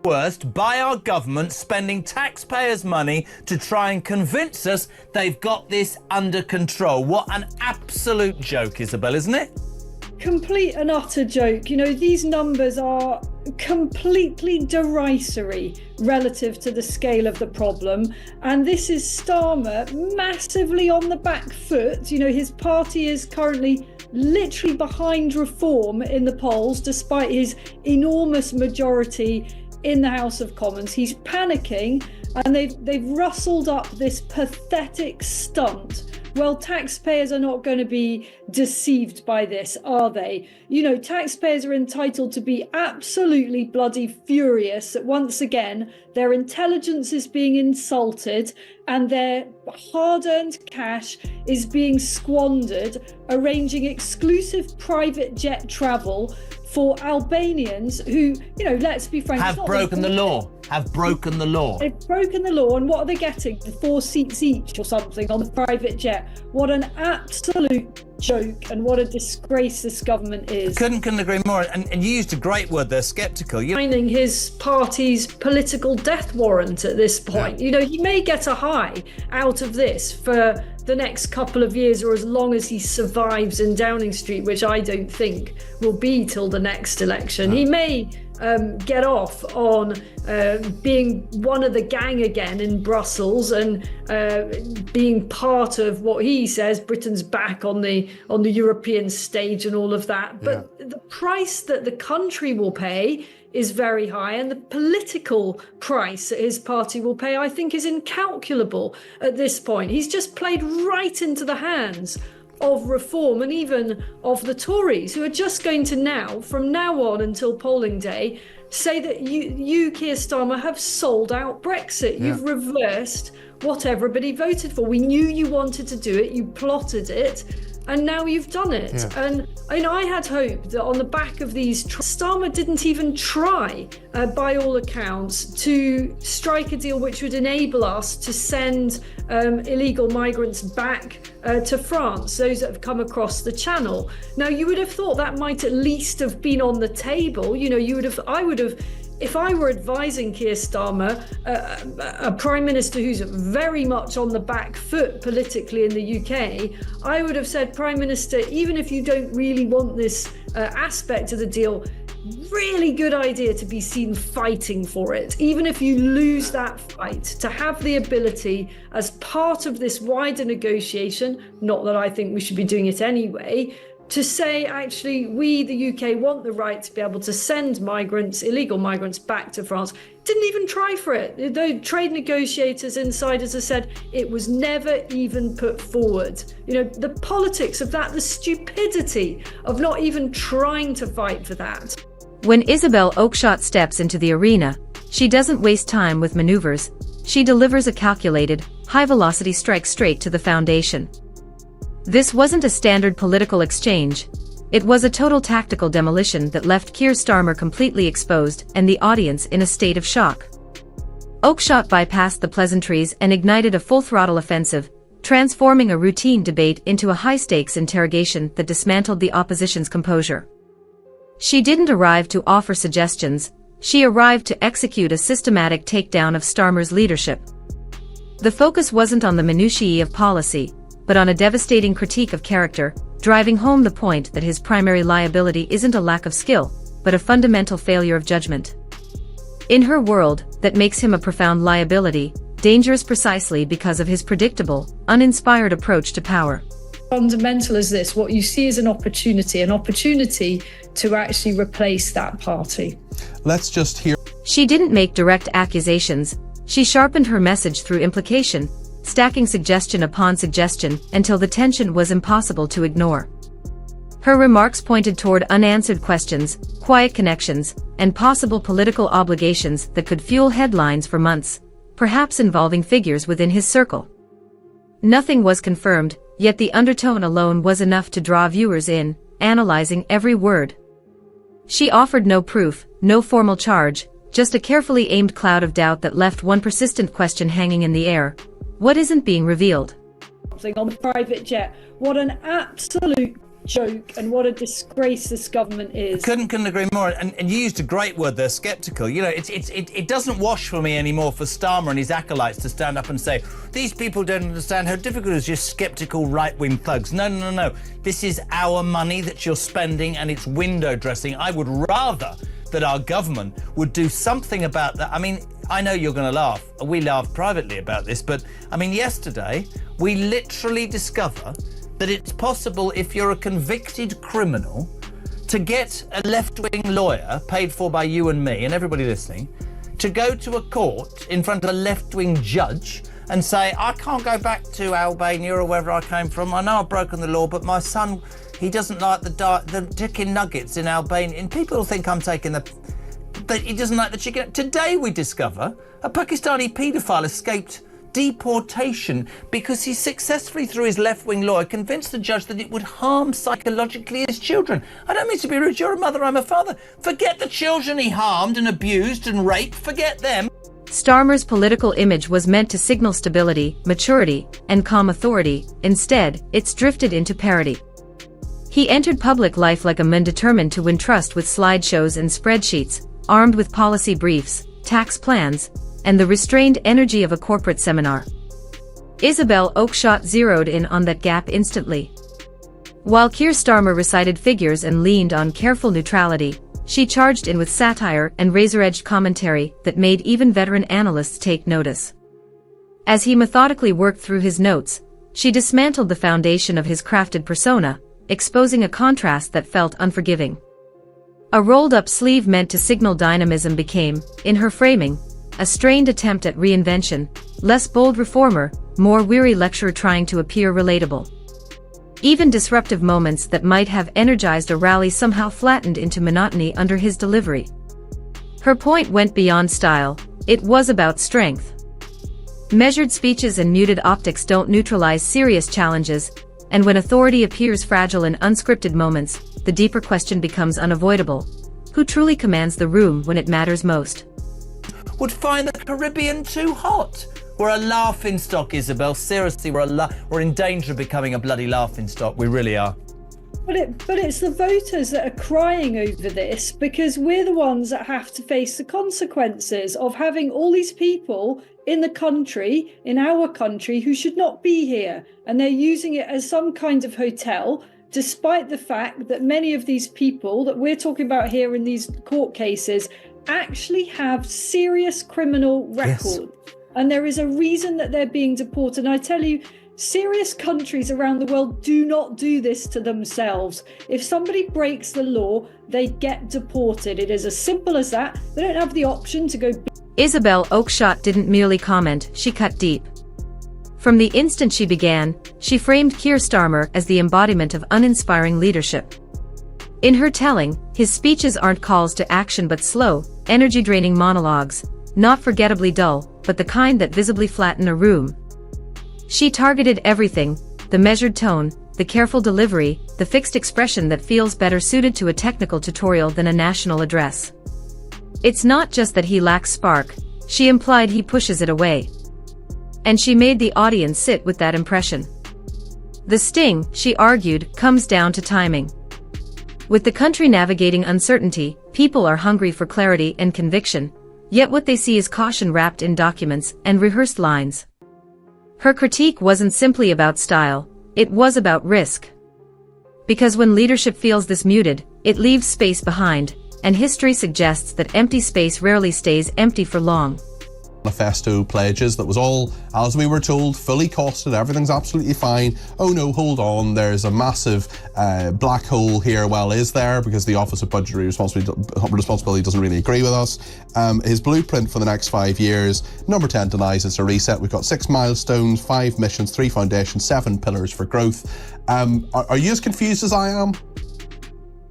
worst by our government spending taxpayers' money to try and convince us they've got this under control. What an absolute joke, Isabel, isn't it? Complete and utter joke. You know, these numbers are completely derisory relative to the scale of the problem. And this is Starmer massively on the back foot. You know, his party is currently literally behind Reform in the polls, despite his enormous majority in the House of Commons. He's panicking, and they've rustled up this pathetic stunt. Well, taxpayers are not going to be deceived by this, are they? You know, taxpayers are entitled to be absolutely bloody furious that once again their intelligence is being insulted and their hard-earned cash is being squandered arranging exclusive private jet travel for Albanians who, you know, let's be frank, have broken the law. Have broken the law. They've broken the law, and what are they getting? 4 seats each or something on the private jet. What an absolute joke, and what a disgrace this government is. Couldn't agree more. And you used a great word there, sceptical. Signing his party's political death warrant at this point. You know, he may get a high out of this for the next couple of years, or as long as he survives in Downing Street, which I don't think will be till the next election. He may get off on being one of the gang again in Brussels and being part of what he says Britain's back on the European stage and all of that. But the price that the country will pay is very high, and the political price that his party will pay, I think, is incalculable at this point. He's just played right into the hands of Reform and even of the Tories, who are just going to now, from now on until polling day, say that you Keir Starmer, have sold out Brexit. You've reversed what everybody voted for. We knew you wanted to do it, you plotted it, and now you've done it. And I had hope that on the back of these, Starmer didn't even try, by all accounts, to strike a deal which would enable us to send illegal migrants back to France, those that have come across the Channel. Now, you would have thought that might at least have been on the table. You know, I would have, if I were advising Keir Starmer, a Prime Minister who's very much on the back foot politically in the UK, I would have said, Prime Minister, even if you don't really want this aspect of the deal, really good idea to be seen fighting for it. Even if you lose that fight, to have the ability as part of this wider negotiation, not that I think we should be doing it anyway, to say, actually, we, the UK, want the right to be able to send migrants, illegal migrants, back to France. Didn't even try for it. The trade negotiators, insiders have said it was never even put forward. You know, the politics of that, the stupidity of not even trying to fight for that. When Isabel Oakeshott steps into the arena, she doesn't waste time with maneuvers. She delivers a calculated, high-velocity strike straight to the foundation. This wasn't a standard political exchange. It was a total tactical demolition that left Keir Starmer completely exposed and the audience in a state of shock. Oakshot bypassed the pleasantries and ignited a full-throttle offensive, transforming a routine debate into a high-stakes interrogation that dismantled the opposition's composure. She didn't arrive to offer suggestions, she arrived to execute a systematic takedown of Starmer's leadership. The focus wasn't on the minutiae of policy, but on a devastating critique of character, driving home the point that his primary liability isn't a lack of skill, but a fundamental failure of judgment. In her world, that makes him a profound liability, dangerous precisely because of his predictable, uninspired approach to power. Fundamental as this, what you see is an opportunity to actually replace that party. Let's just hear. She didn't make direct accusations, she sharpened her message through implication, stacking suggestion upon suggestion until the tension was impossible to ignore. Her remarks pointed toward unanswered questions, quiet connections, and possible political obligations that could fuel headlines for months, perhaps involving figures within his circle. Nothing was confirmed, yet the undertone alone was enough to draw viewers in, analyzing every word. She offered no proof, no formal charge, just a carefully aimed cloud of doubt that left one persistent question hanging in the air. What isn't being revealed? On the private jet. What an absolute joke and what a disgrace this government is. Couldn't agree more. And you used a great word there, sceptical. You know, it doesn't wash for me anymore for Starmer and his acolytes to stand up and say, these people don't understand how difficult it is, just sceptical right-wing thugs. No. This is our money that you're spending and it's window dressing. I would rather that our government would do something about that. I mean, I know you're going to laugh. We laughed privately about this, but I mean, yesterday we literally discover that it's possible, if you're a convicted criminal, to get a left-wing lawyer paid for by you and me and everybody listening to go to a court in front of a left-wing judge and say, I can't go back to Albania or wherever I came from. I know I've broken the law, but my son, he doesn't like the chicken nuggets in Albania. And people think I'm taking that he doesn't like the chicken. Today we discover a Pakistani paedophile escaped deportation because he successfully, through his left-wing lawyer, convinced the judge that it would harm psychologically his children. I don't mean to be rude, you're a mother, I'm a father. Forget the children he harmed and abused and raped, forget them. Starmer's political image was meant to signal stability, maturity, and calm authority. Instead, it's drifted into parody. He entered public life like a man determined to win trust with slideshows and spreadsheets, armed with policy briefs, tax plans, and the restrained energy of a corporate seminar. Isabel Oakeshott zeroed in on that gap instantly. While Keir Starmer recited figures and leaned on careful neutrality, she charged in with satire and razor-edged commentary that made even veteran analysts take notice. As he methodically worked through his notes, she dismantled the foundation of his crafted persona, exposing a contrast that felt unforgiving. A rolled-up sleeve meant to signal dynamism became, in her framing, a strained attempt at reinvention, less bold reformer, more weary lecturer trying to appear relatable. Even disruptive moments that might have energized a rally somehow flattened into monotony under his delivery. Her point went beyond style, it was about strength. Measured speeches and muted optics don't neutralize serious challenges, and when authority appears fragile in unscripted moments, the deeper question becomes unavoidable. Who truly commands the room when it matters most? Would find the Caribbean too hot. We're a laughingstock, Isabel. Seriously, we're in danger of becoming a bloody laughingstock. We really are. But it's the voters that are crying over this because we're the ones that have to face the consequences of having all these people in the country, in our country, who should not be here. And they're using it as some kind of hotel, despite the fact that many of these people that we're talking about here in these court cases actually have serious criminal records. Yes. And there is a reason that they're being deported. And I tell you, serious countries around the world do not do this to themselves. If somebody breaks the law, they get deported. It is as simple as that. They don't have the option to go. Isabel Oakeshott didn't merely comment, she cut deep. From the instant she began, she framed Keir Starmer as the embodiment of uninspiring leadership. In her telling, his speeches aren't calls to action but slow, energy-draining monologues, not forgettably dull, but the kind that visibly flatten a room. She targeted everything, the measured tone, the careful delivery, the fixed expression that feels better suited to a technical tutorial than a national address. It's not just that he lacks spark, she implied he pushes it away. And she made the audience sit with that impression. The sting, she argued, comes down to timing. With the country navigating uncertainty, people are hungry for clarity and conviction, yet what they see is caution wrapped in documents and rehearsed lines. Her critique wasn't simply about style, it was about risk. Because when leadership feels this muted, it leaves space behind, and history suggests that empty space rarely stays empty for long. Manifesto pledges that was all, as we were told, fully costed, everything's absolutely fine. Oh no, hold on, there's a massive black hole here. Well, is there? Because the Office of Budgetary Responsibility doesn't really agree with us. His blueprint for the next 5 years, number 10 denies it's a reset. We've got 6 milestones, 5 missions, 3 foundations, 7 pillars for growth. Are you as confused as I am?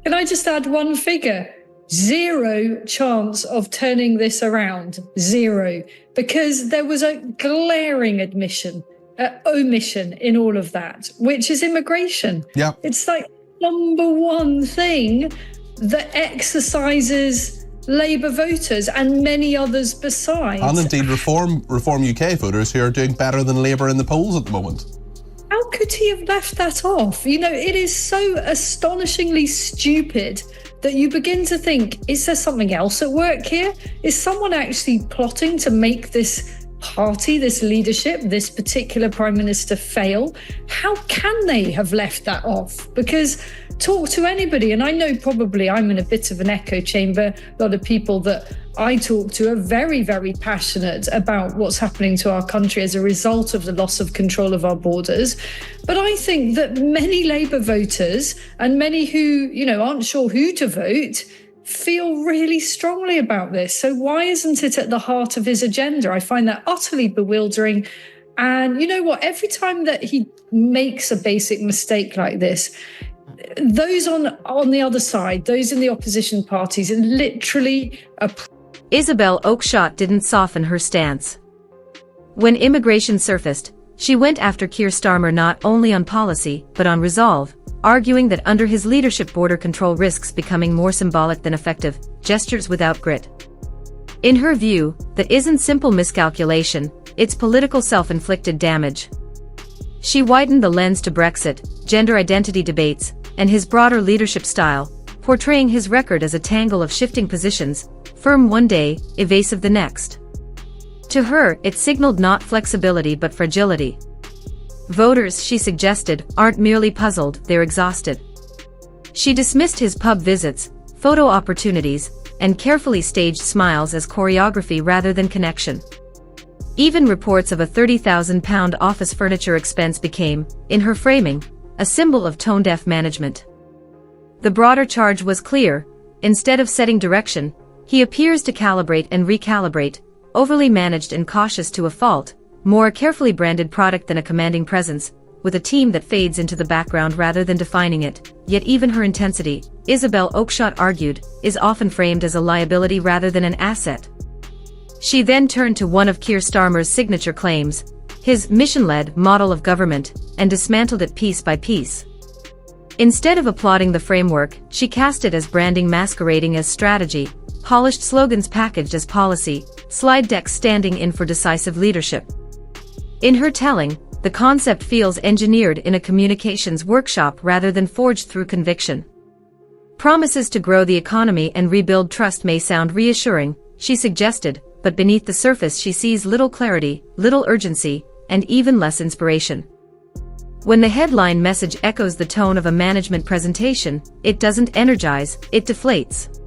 Can I just add one figure? 0 chance of turning this around. 0. Because there was a glaring omission in all of that, which is immigration. Yeah. It's like number one thing that exercises Labour voters and many others besides. And indeed Reform UK voters who are doing better than Labour in the polls at the moment. How could could he have left that off? You know, it is so astonishingly stupid that you begin to think, is there something else at work here? Is someone actually plotting to make this party, this leadership, this particular prime minister fail? How can they have left that off? Because talk to anybody, and I know probably I'm in a bit of an echo chamber. A lot of people that I talk to are very, very passionate about what's happening to our country as a result of the loss of control of our borders. But I think that many Labour voters and many who, you know, aren't sure who to vote feel really strongly about this. So why isn't it at the heart of his agenda? I find that utterly bewildering. And you know what? Every time that he makes a basic mistake like this, those on the other side, those in the opposition parties, literally Isabel Oakeshott didn't soften her stance. When immigration surfaced, she went after Keir Starmer not only on policy, but on resolve, arguing that under his leadership border control risks becoming more symbolic than effective, gestures without grit. In her view, that isn't simple miscalculation, it's political self-inflicted damage. She widened the lens to Brexit, gender identity debates, and his broader leadership style, portraying his record as a tangle of shifting positions, firm one day, evasive the next. To her, it signaled not flexibility but fragility. Voters, she suggested, aren't merely puzzled, they're exhausted. She dismissed his pub visits, photo opportunities, and carefully staged smiles as choreography rather than connection. Even reports of a £30,000 office furniture expense became, in her framing, a symbol of tone-deaf management. The broader charge was clear. Instead of setting direction, he appears to calibrate and recalibrate, overly managed and cautious to a fault, more a carefully branded product than a commanding presence, with a team that fades into the background rather than defining it. Yet even her intensity, Isabel Oakeshott argued, is often framed as a liability rather than an asset. She then turned to one of Keir Starmer's signature claims, his mission-led model of government, and dismantled it piece by piece. Instead of applauding the framework, she cast it as branding masquerading as strategy, polished slogans packaged as policy, slide decks standing in for decisive leadership. In her telling, the concept feels engineered in a communications workshop rather than forged through conviction. Promises to grow the economy and rebuild trust may sound reassuring, she suggested, but beneath the surface she sees little clarity, little urgency, and even less inspiration. When the headline message echoes the tone of a management presentation, it doesn't energize, it deflates.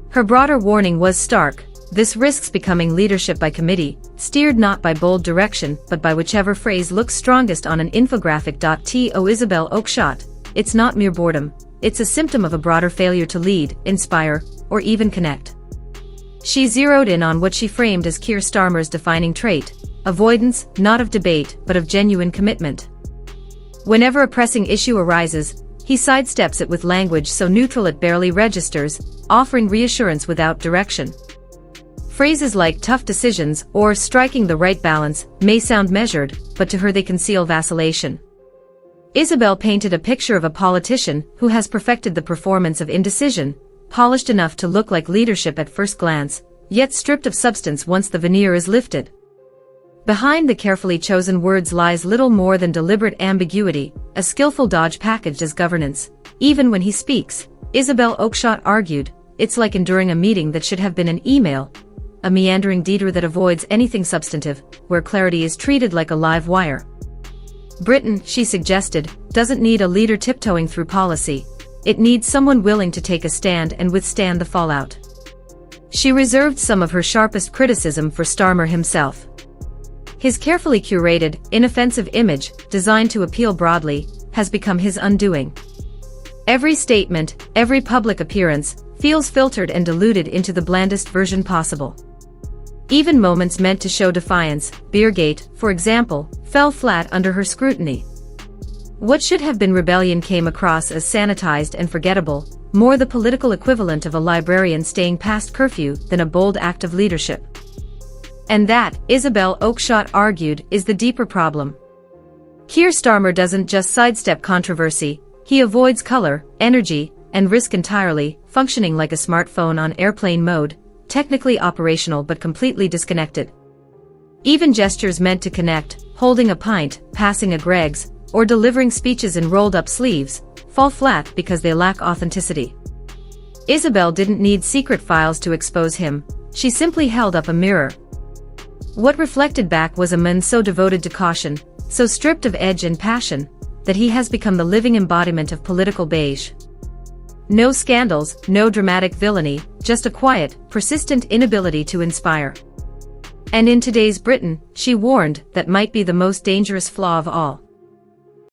Her broader warning was stark. This risks becoming leadership by committee, steered not by bold direction but by whichever phrase looks strongest on an infographic. To Isabel Oakeshott, it's not mere boredom, it's a symptom of a broader failure to lead, inspire, or even connect. She zeroed in on what she framed as Keir Starmer's defining trait, avoidance, not of debate, but of genuine commitment. Whenever a pressing issue arises, he sidesteps it with language so neutral it barely registers, offering reassurance without direction. Phrases like tough decisions or striking the right balance may sound measured, but to her they conceal vacillation. Isabel painted a picture of a politician who has perfected the performance of indecision, polished enough to look like leadership at first glance, yet stripped of substance once the veneer is lifted. Behind the carefully chosen words lies little more than deliberate ambiguity, a skillful dodge packaged as governance. Even when he speaks, Isabel Oakeshott argued, it's like enduring a meeting that should have been an email, a meandering detour that avoids anything substantive, where clarity is treated like a live wire. Britain, she suggested, doesn't need a leader tiptoeing through policy. It needs someone willing to take a stand and withstand the fallout. She reserved some of her sharpest criticism for Starmer himself. His carefully curated, inoffensive image, designed to appeal broadly, has become his undoing. Every statement, every public appearance, feels filtered and diluted into the blandest version possible. Even moments meant to show defiance, Beergate, for example, fell flat under her scrutiny. What should have been rebellion came across as sanitized and forgettable, more the political equivalent of a librarian staying past curfew than a bold act of leadership. And that, Isabel Oakeshott argued, is the deeper problem. Keir Starmer doesn't just sidestep controversy, he avoids color, energy, and risk entirely, functioning like a smartphone on airplane mode, technically operational but completely disconnected. Even gestures meant to connect, holding a pint, passing a Greggs, or delivering speeches in rolled-up sleeves, fall flat because they lack authenticity. Isabel didn't need secret files to expose him, she simply held up a mirror. What reflected back was a man so devoted to caution, so stripped of edge and passion, that he has become the living embodiment of political beige. No scandals, no dramatic villainy, just a quiet, persistent inability to inspire. And in today's Britain, she warned, that might be the most dangerous flaw of all.